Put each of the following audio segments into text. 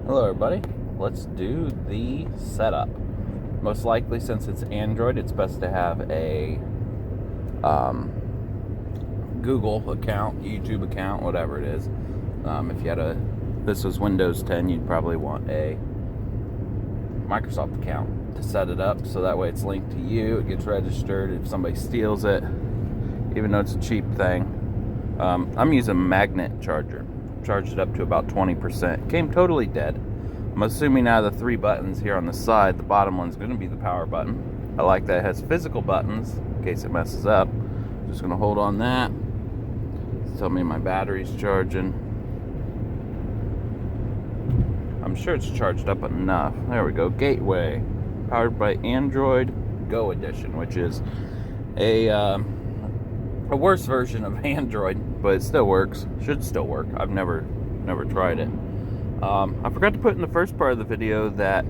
Hello everybody, let's do the setup. Most likely, since it's Android, it's best to have a Google account, YouTube account, whatever it is. If this was Windows 10, you'd probably want a Microsoft account to set it up, so that way it's linked to you, it gets registered if somebody steals it, even though it's a cheap thing. I'm using a magnet charger. Charged it up to about 20%. Came totally dead. I'm assuming out of the 3 buttons here on the side, the bottom one's going to be the power button. I like that it has physical buttons in case it messes up. Just going to hold on that. Tell me my battery's charging. I'm sure it's charged up enough. There we go. Gateway. Powered by Android Go Edition, which is a worse version of Android, but it still works. Should still work. I've never tried it. I forgot to put in the first part of the video that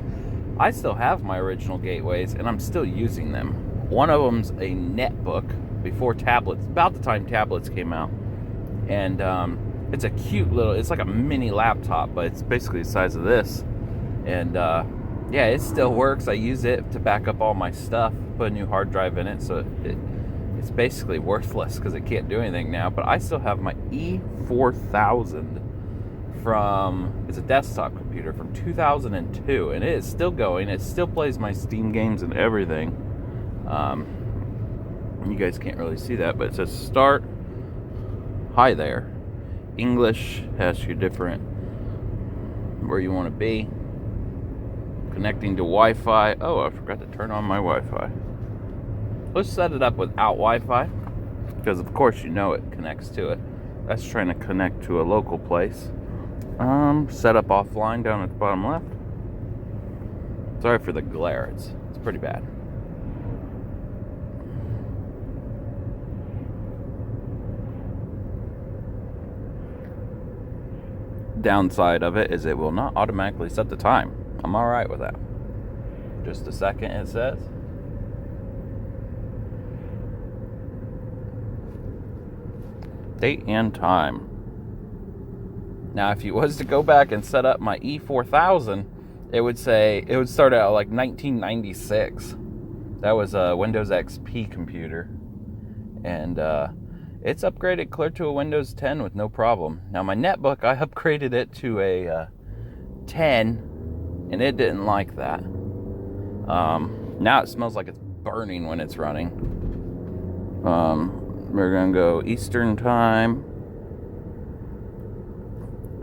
I still have my original gateways and I'm still using them. One of them's a netbook before tablets, about the time tablets came out, and it's a cute little, it's like a mini laptop, but it's basically the size of this, and yeah, it still works. I use it to back up all my stuff, put a new hard drive in it, so it's basically worthless because it can't do anything now. But I still have my E4000 it's a desktop computer from 2002, and it is still going. It still plays my Steam games and everything. You guys can't really see that, but it says start. Hi there. English has your different where you want to be. Connecting to Wi-Fi. Oh, I forgot to turn on my Wi-Fi. Let's set it up without Wi-Fi, because of course you know it connects to it. That's trying to connect to a local place. Set up offline down at the bottom left. Sorry for the glare, it's pretty bad. Downside of it is it will not automatically set the time. I'm alright with that. Just a second, it says. Date and time. Now, if you was to go back and set up my E4000, it would start out like 1996. That was a Windows XP computer, and it's upgraded clear to a Windows 10 with no problem. Now, my netbook, I upgraded it to a 10, and it didn't like that. Now it smells like it's burning when it's running. We're gonna go Eastern time.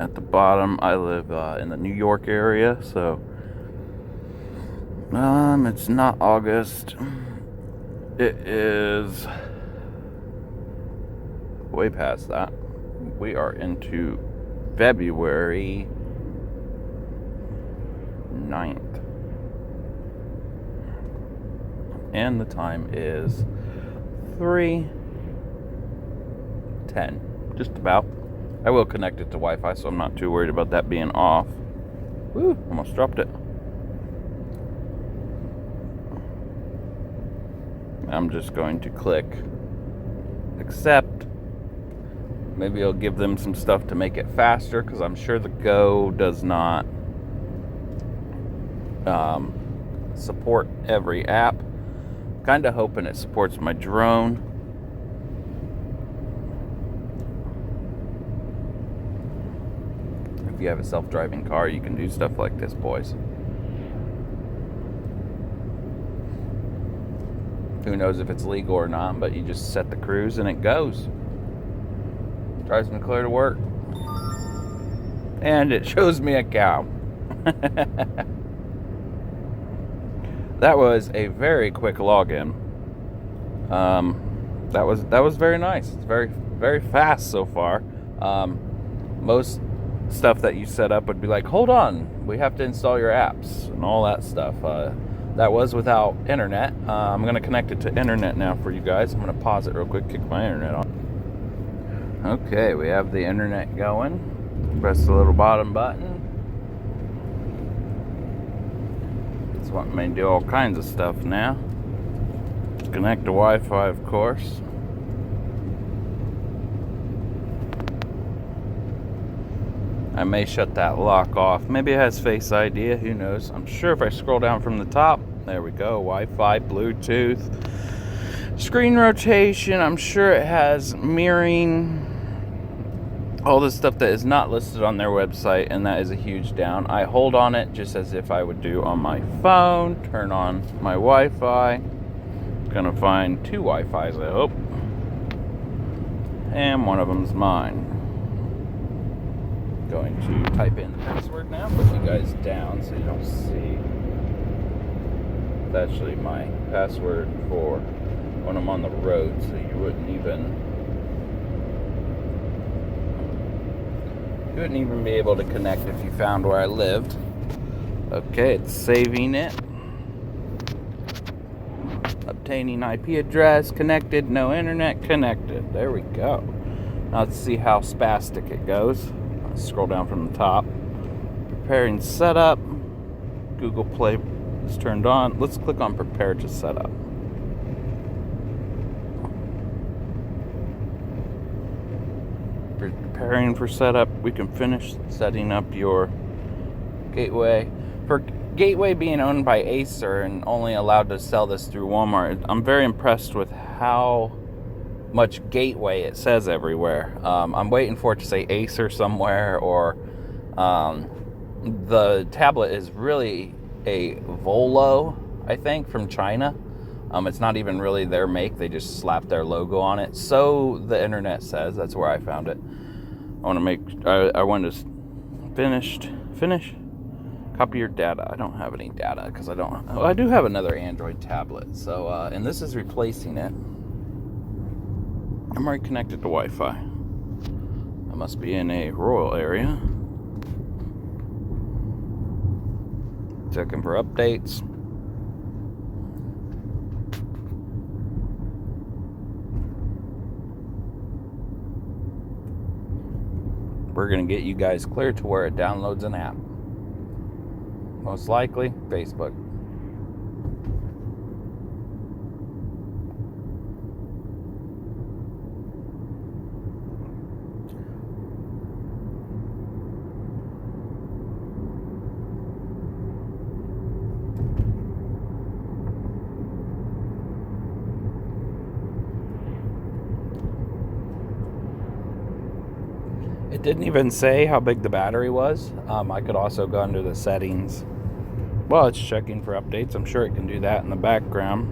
At the bottom, I live in the New York area, so it's not August. It is way past that. We are into February 9th. And the time is 3:10, just about. I will connect it to Wi-Fi, so I'm not too worried about that being off. Woo, almost dropped it. I'm just going to click accept. Maybe it'll give them some stuff to make it faster, because I'm sure the Go does not support every app. Kind of hoping it supports my drone. If you have a self-driving car, you can do stuff like this, boys. Who knows if it's legal or not, but you just set the cruise and it goes. Drives me clear to work. And it shows me a cow. That was a very quick login. That was very nice. It's very, very fast so far. Most stuff that you set up would be like, hold on, we have to install your apps and all that stuff. That was without internet. I'm going to connect it to internet now for you guys. I'm going to pause it real quick, kick my internet on. Okay, we have the internet going. Press the little bottom button. It's wanting me to do all kinds of stuff now. Connect to Wi-Fi, of course. I may shut that lock off. Maybe it has Face ID, who knows. I'm sure if I scroll down from the top, there we go, Wi-Fi, Bluetooth, screen rotation. I'm sure it has mirroring, all the stuff that is not listed on their website, and that is a huge down. I hold on it just as if I would do on my phone, turn on my Wi-Fi. Gonna find 2 Wi-Fis, I hope, and one of them's mine. Going to type in the password now, put you guys down so you don't see. It's actually my password for when I'm on the road, so you wouldn't even be able to connect if you found where I lived. Okay, it's saving it. Obtaining IP address, connected, no internet, connected. There we go. Now let's see how spastic it goes. Scroll down from the top. Preparing setup. Google Play is turned on. Let's click on prepare to set up. Preparing for setup. We can finish setting up your gateway. For Gateway being owned by Acer and only allowed to sell this through Walmart, I'm very impressed with how much Gateway it says everywhere. I'm waiting for it to say Acer somewhere, or the tablet is really a Volo, I think, from China. It's not even really their make, they just slapped their logo on it. So the internet says. That's where I found it. I want to finish. Copy your data. I don't have any data because I do have another Android tablet. So, and this is replacing it. I'm already connected to Wi-Fi. I must be in a rural area. Checking for updates. We're going to get you guys clear to where it downloads an app. Most likely, Facebook. It didn't even say how big the battery was. I could also go under the settings. Well, it's checking for updates. I'm sure it can do that in the background.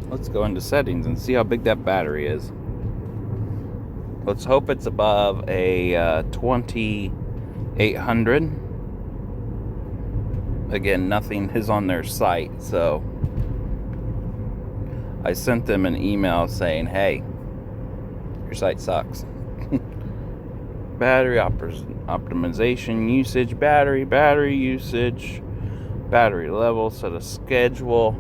Let's go into settings and see how big that battery is. Let's hope it's above a 2800. Again, nothing is on their site, so I sent them an email saying, hey, your site sucks. Battery optimization, usage, battery usage, battery level, set a schedule,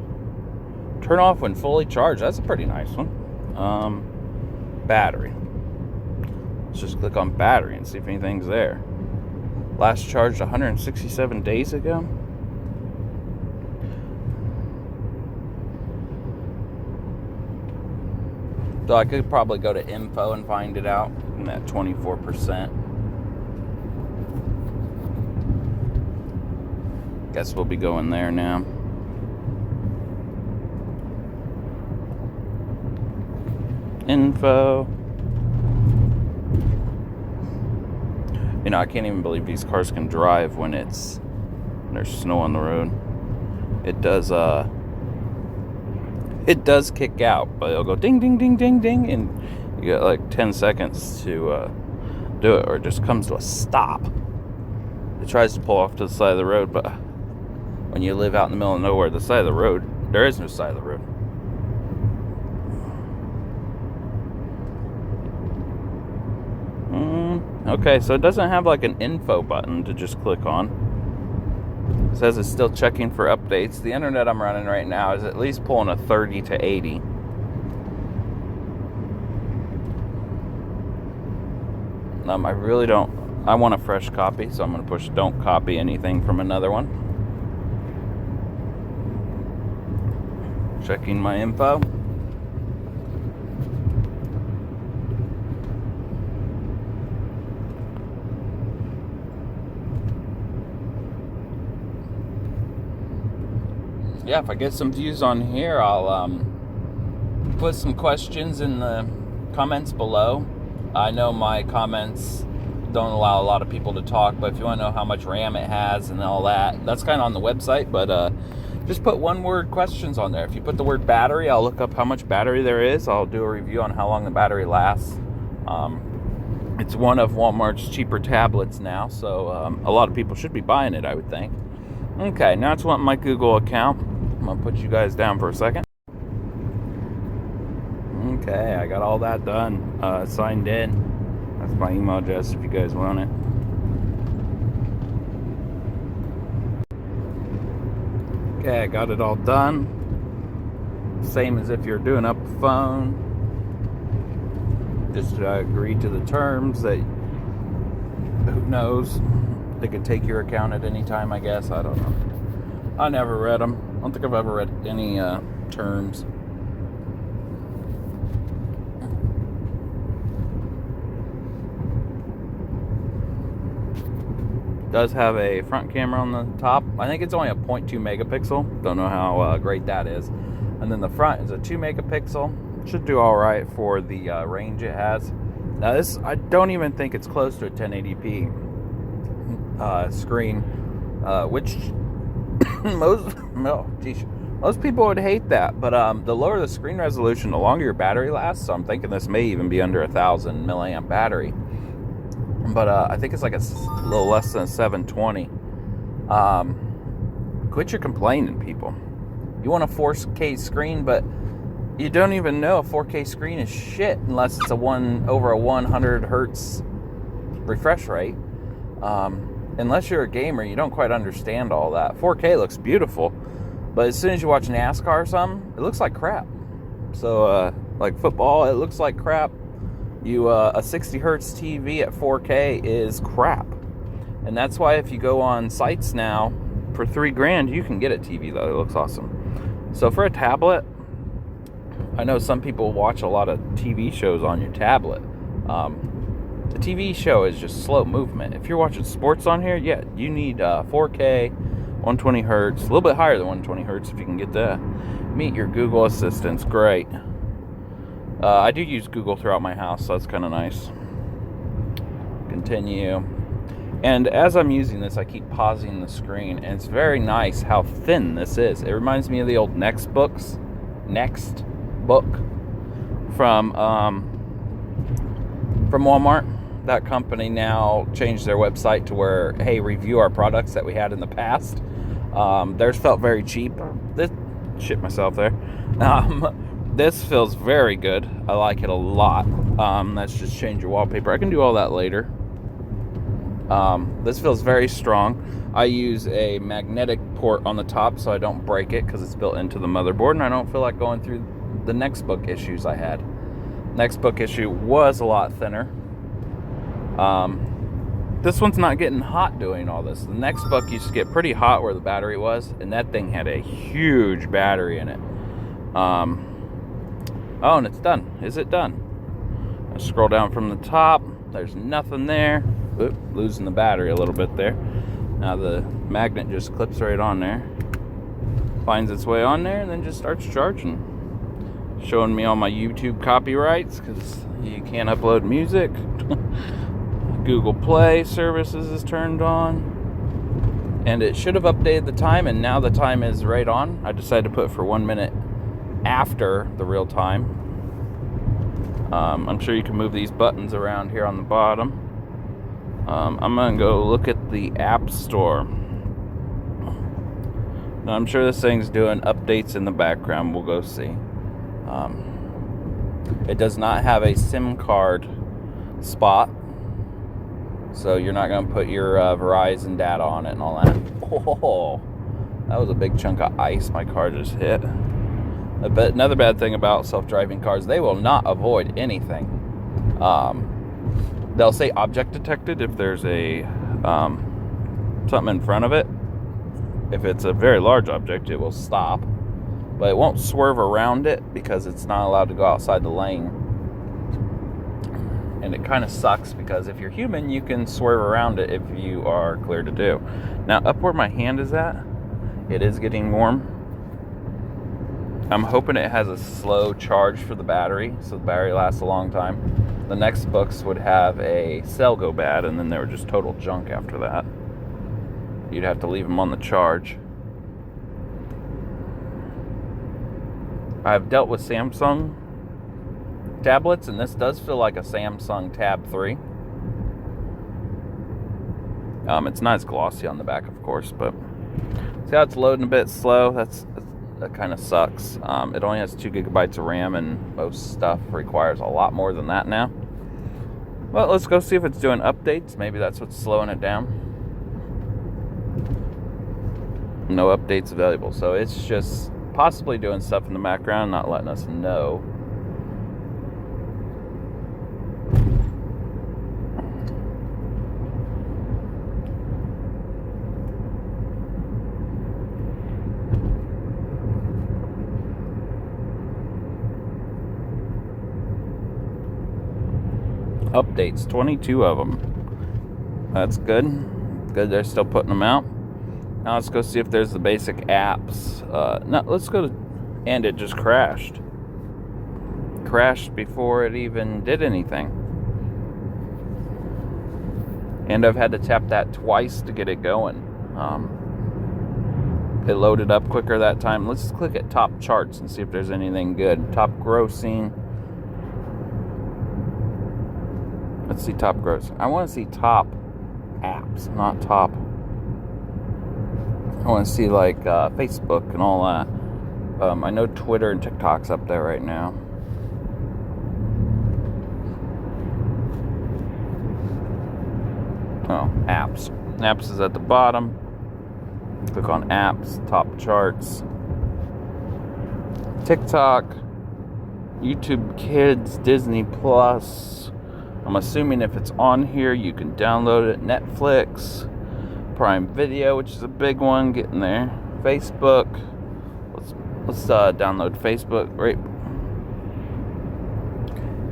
turn off when fully charged. That's a pretty nice one. Battery. Let's just click on battery and see if anything's there. Last charged 167 days ago. So I could probably go to info and find it out. I'm at 24%. Guess we'll be going there now. Info. You know, I can't even believe these cars can drive when there's snow on the road. It does kick out, but it'll go ding, ding, ding, ding, ding, and you got like 10 seconds to do it, or it just comes to a stop. It tries to pull off to the side of the road, but when you live out in the middle of nowhere, the side of the road, there is no side of the road. Okay, so it doesn't have like an info button to just click on. It says it's still checking for updates. The internet I'm running right now is at least pulling a 30 to 80. I really don't. I want a fresh copy, so I'm going to push don't copy anything from another one. Checking my info. yeah, if I get some views on here, I'll put some questions in the comments below. I know my comments don't allow a lot of people to talk, but if you want to know how much RAM it has and all that, that's kind of on the website, but just put one word questions on there. If you put the word battery, I'll look up how much battery there is. I'll do a review on how long the battery lasts. It's one of Walmart's cheaper tablets now, so a lot of people should be buying it, I would think. Okay, now it's my Google account. I'm going to put you guys down for a second. Okay, I got all that done. Signed in. That's my email address if you guys want it. Okay, I got it all done. Same as if you're doing up a phone. Just agree to the terms that, who knows, they could take your account at any time, I guess. I don't know. I never read them. I don't think I've ever read any terms. Does have a front camera on the top. I think it's only a 0.2 megapixel. Don't know how great that is. And then the front is a 2 megapixel. Should do all right for the range it has. Now this, I don't even think it's close to a 1080p screen, which most people would hate that. But the lower the screen resolution, the longer your battery lasts. So I'm thinking this may even be under 1,000 milliamp battery. But I think it's like a little less than a 720. Quit your complaining, people. You want a 4K screen, but you don't even know a 4K screen is shit unless it's over a 100 hertz refresh rate. Unless you're a gamer, you don't quite understand all that. 4K looks beautiful, but as soon as you watch NASCAR or something, it looks like crap. So, like football, it looks like crap. A 60 hertz TV at 4K is crap. And that's why if you go on sites now, for $3,000, you can get a TV that looks awesome. So for a tablet, I know some people watch a lot of TV shows on your tablet. The TV show is just slow movement. If you're watching sports on here, yeah, you need 4K, 120 hertz, a little bit higher than 120 hertz if you can get that. Meet your Google Assistants, great. I do use Google throughout my house, so that's kind of nice. Continue. And as I'm using this, I keep pausing the screen, and it's very nice how thin this is. It reminds me of the old Next book from Walmart. That company now changed their website to where, hey, review our products that we had in the past. Theirs felt very cheap. Shit myself there. This feels very good. I like it a lot. Let's just change your wallpaper. I can do all that later. This feels very strong. I use a magnetic port on the top so I don't break it because it's built into the motherboard, and I don't feel like going through the Nextbook issues I had. Nextbook issue was a lot thinner. This one's not getting hot doing all this. The Nextbook used to get pretty hot where the battery was, and that thing had a huge battery in it. Oh, and it's done. Is it done? I scroll down from the top. There's nothing there. Oop, losing the battery a little bit there. Now the magnet just clips right on there. Finds its way on there and then just starts charging. Showing me all my YouTube copyrights because you can't upload music. Google Play services is turned on. And it should have updated the time, and now the time is right on. I decided to put it for 1 minute after the real time. I'm sure you can move these buttons around here on the bottom. I'm gonna go look at the App Store. Now, I'm sure this thing's doing updates in the background. We'll go see. It does not have a SIM card spot, so you're not gonna put your Verizon data on it and all that. Oh, that was a big chunk of ice my car just hit. But another bad thing about self-driving cars, they will not avoid anything. They'll say object detected if there's a something in front of it. If it's a very large object, it will stop, but it won't swerve around it because it's not allowed to go outside the lane. And it kind of sucks because if you're human, you can swerve around it if you are clear to do. Now, up where my hand is at, it is getting warm. I'm hoping it has a slow charge for the battery, so the battery lasts a long time. The next books would have a cell go bad, and then they were just total junk after that. You'd have to leave them on the charge. I've dealt with Samsung tablets, and this does feel like a Samsung Tab 3. It's not as glossy on the back, of course, but see how it's loading a bit slow? That kind of sucks. It only has 2 gigabytes of RAM, and most stuff requires a lot more than that now. Well, let's go see if it's doing updates. Maybe that's what's slowing it down. No updates available, so it's just possibly doing stuff in the background, not letting us know. Updates, 22 of them. That's good. Good, they're still putting them out. Now let's go see if there's the basic apps. No, let's go to, and it just crashed. Crashed before it even did anything. And I've had to tap that twice to get it going. It loaded up quicker that time. Let's click at top charts and see if there's anything good. Top grossing. Let's see top gross. I want to see top apps, not top. I want to see like Facebook and all that. I know Twitter and TikTok's up there right now. Oh, apps. Apps is at the bottom. Click on apps, top charts. TikTok, YouTube Kids, Disney Plus. I'm assuming if it's on here, you can download it. Netflix, Prime Video, which is a big one, getting there. Facebook. Let's download Facebook. Right.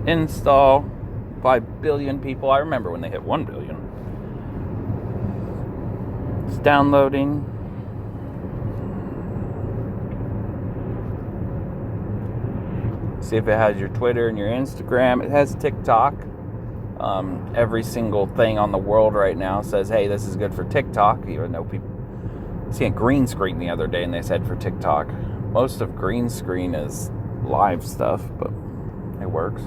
Install. 5 billion people. I remember when they hit 1 billion. It's downloading. See if it has your Twitter and your Instagram. It has TikTok. Every single thing on the world right now says, hey, this is good for TikTok, even though people see a green screen the other day and they said for TikTok. Most of green screen is live stuff, but it works.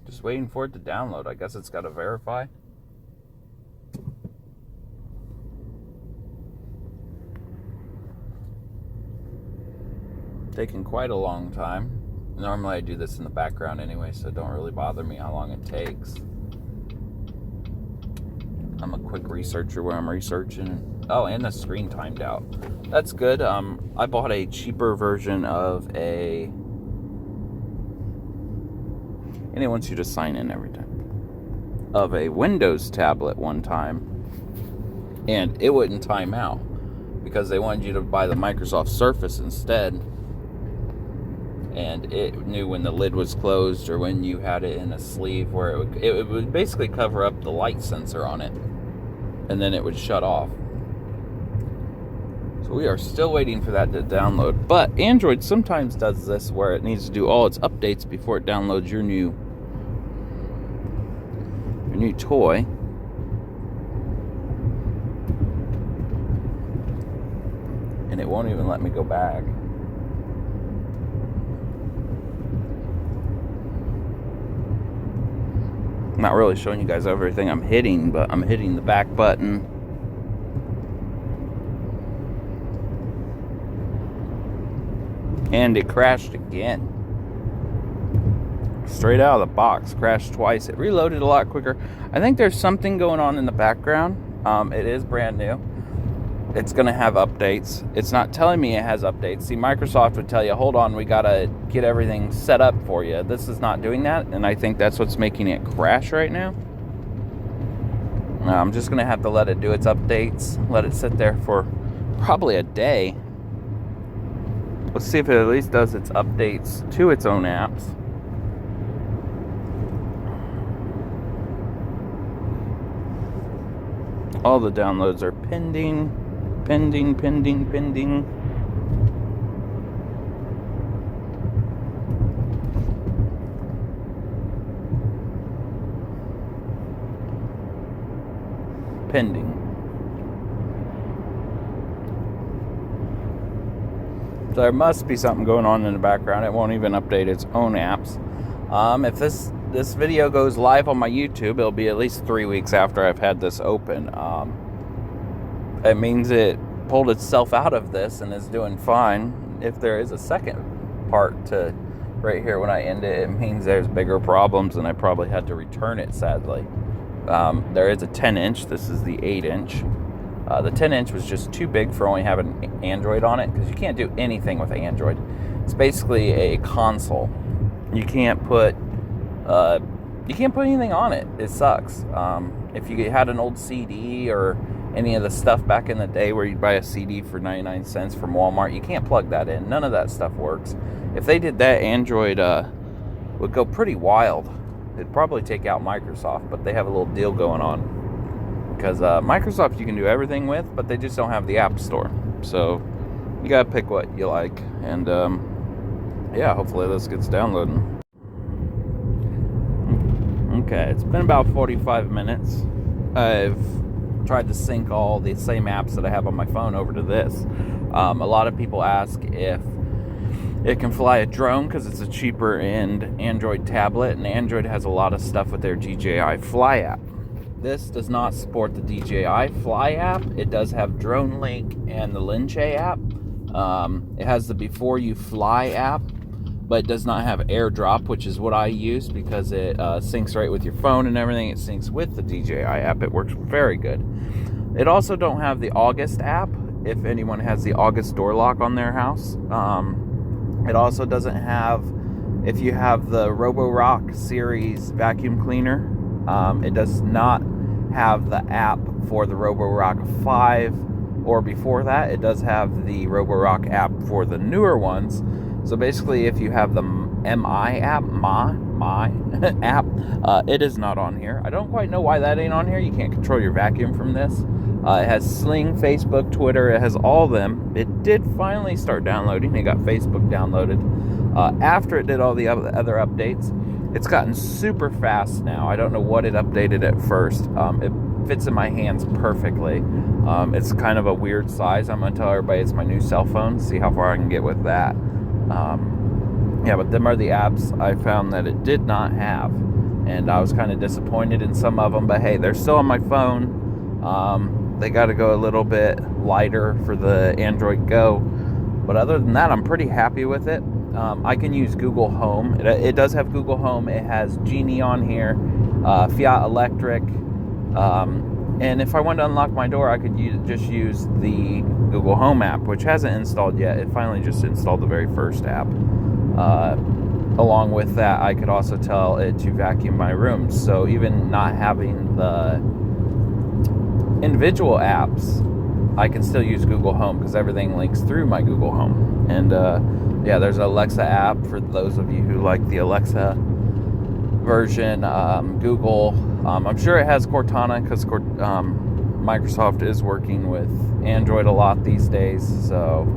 Just waiting for it to download. I guess it's got to verify. Taking quite a long time. Normally I do this in the background anyway, so it don't really bother me how long it takes. I'm a quick researcher where I'm researching. Oh, and the screen timed out. That's good. I bought a cheaper version of a... And it wants you to sign in every time. Of a Windows tablet one time. And it wouldn't time out. Because they wanted you to buy the Microsoft Surface instead. And it knew when the lid was closed or when you had it in a sleeve where it would basically cover up the light sensor on it. And then it would shut off. So we are still waiting for that to download. But Android sometimes does this where it needs to do all its updates before it downloads your new toy. And it won't even let me go back. I'm not really showing you guys everything I'm hitting, but I'm hitting the back button. And it crashed again. Straight out of the box, crashed twice. It reloaded a lot quicker. I think there's something going on in the background. It is brand new. It's going to have updates. It's not telling me it has updates. See, Microsoft would tell you, hold on, we got to get everything set up for you. This is not doing that, and I think that's what's making it crash right now. I'm just going to have to let it do its updates. Let it sit there for probably a day. Let's see if it at least does its updates to its own apps. All the downloads are pending. Pending. Pending. So there must be something going on in the background. It won't even update its own apps. If this video goes live on my YouTube, it'll be at least 3 weeks after I've had this open. It means it pulled itself out of this and is doing fine. If there is a second part to right here when I end it, it means there's bigger problems and I probably had to return it, sadly. There is a 10-inch. This is the 8-inch. The 10-inch was just too big for only having Android on it, because you can't do anything with Android. It's basically a console. You can't put anything on it. It sucks. If you had an old CD or any of the stuff back in the day where you'd buy a CD for 99 cents from Walmart, you can't plug that in. None of that stuff works. If they did that, Android would go pretty wild. It'd probably take out Microsoft, but they have a little deal going on. Because Microsoft you can do everything with, but they just don't have the App Store. So you gotta pick what you like. And yeah, hopefully this gets downloading. Okay, it's been about 45 minutes. I've tried to sync all the same apps that I have on my phone over to this. A lot of people ask if it can fly a drone because it's a cheaper end Android tablet, and Android has a lot of stuff with their DJI Fly app. This does not support the DJI Fly app. It does have Drone Link and the Linche app. It has the Before You Fly app, but it does not have AirDrop, which is what I use because it syncs right with your phone and everything. It syncs with the DJI app. It works very good. It also don't have the August app, if anyone has the August door lock on their house. It also doesn't have, if you have the Roborock series vacuum cleaner, it does not have the app for the Roborock 5 or before that. It does have the Roborock app for the newer ones. So basically, if you have the MI app, my app, it is not on here. I don't quite know why that ain't on here. You can't control your vacuum from this. It has Sling, Facebook, Twitter. It has all of them. It did finally start downloading. It got Facebook downloaded. After it did all the other updates, it's gotten super fast now. I don't know what it updated at first. It fits in my hands perfectly. It's kind of a weird size. I'm going to tell everybody it's my new cell phone. See how far I can get with that. Yeah, but them are the apps I found that it did not have. And I was kind of disappointed in some of them. But hey, they're still on my phone. They got to go a little bit lighter for the Android Go. But other than that, I'm pretty happy with it. I can use Google Home. It does have Google Home. It has Genie on here, Fiat Electric. And if I wanted to unlock my door, I could just use the Google Home app, which hasn't installed yet. It finally just installed the very first app. Along with that, I could also tell it to vacuum my room. So even not having the individual apps, I can still use Google Home because everything links through my Google Home. And yeah, there's an Alexa app for those of you who like the Alexa version. Google, I'm sure it has Cortana because Microsoft is working with Android a lot these days. So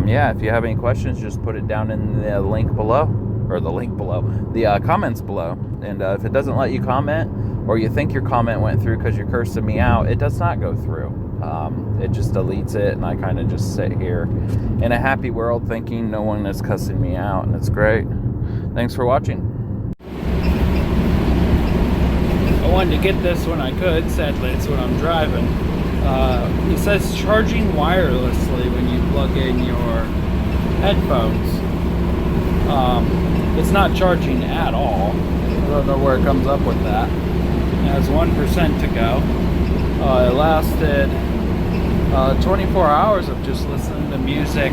yeah, if you have any questions, just put it down in the link below, or the comments below. And if it doesn't let you comment, or you think your comment went through because you're cursing me out, it does not go through. It just deletes it, and I kind of just sit here in a happy world thinking no one is cussing me out, and it's great. Thanks for watching. I wanted to get this when I could. Sadly, it's when I'm driving. It says charging wirelessly when you plug in your headphones. It's not charging at all. I don't know where it comes up with that. It has 1% to go. It lasted 24 hours of just listening to music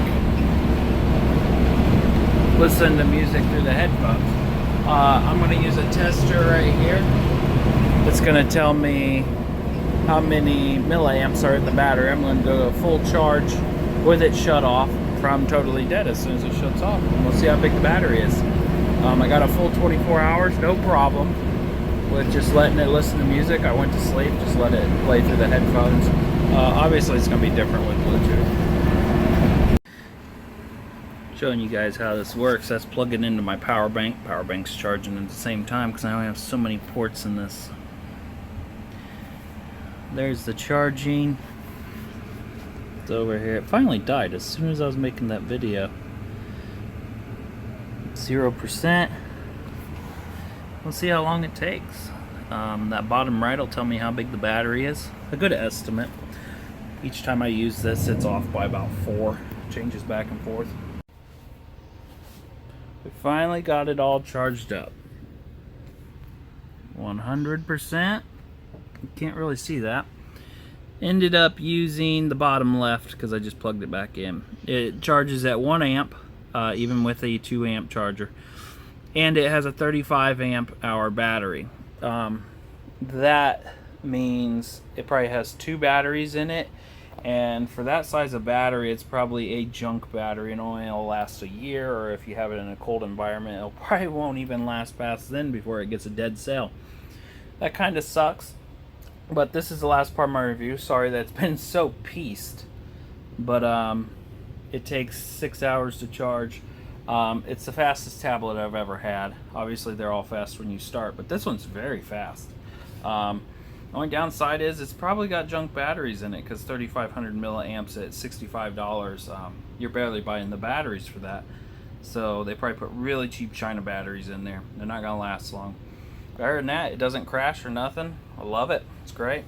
through the headphones. I'm going to use a tester right here. It's going to tell me how many milliamps are in the battery. I'm going to go to full charge with it shut off problem totally dead as soon as it shuts off. And we'll see how big the battery is. I got a full 24 hours, no problem with just letting it listen to music. I went to sleep, just let it play through the headphones. Obviously it's going to be different with Bluetooth. Showing you guys how this works. That's plugging into my power bank. Power bank's charging at the same time because I only have so many ports in this. There's the charging. It's over here. It finally died as soon as I was making that video. 0%. We'll see how long it takes. That bottom right will tell me how big the battery is. A good estimate. Each time I use this, it's off by about 4. Changes back and forth. We finally got it all charged up. 100%. You can't really see that. Ended up using the bottom left because I just plugged it back in. It charges at 1 amp, even with a 2 amp charger. And it has a 35 amp hour battery. That means it probably has 2 batteries in it. And for that size of battery, it's probably a junk battery and only will last a year. Or if you have it in a cold environment, it probably won't even last past then before it gets a dead cell. That kind of sucks. But this is the last part of my review. Sorry that it's been so pieced. But it takes 6 hours to charge. It's the fastest tablet I've ever had. Obviously they're all fast when you start, but this one's very fast. The only downside is it's probably got junk batteries in it because 3,500 milliamps at $65. You're barely buying the batteries for that. So they probably put really cheap China batteries in there. They're not going to last long. Other than that, it doesn't crash or nothing. I love it. It's great.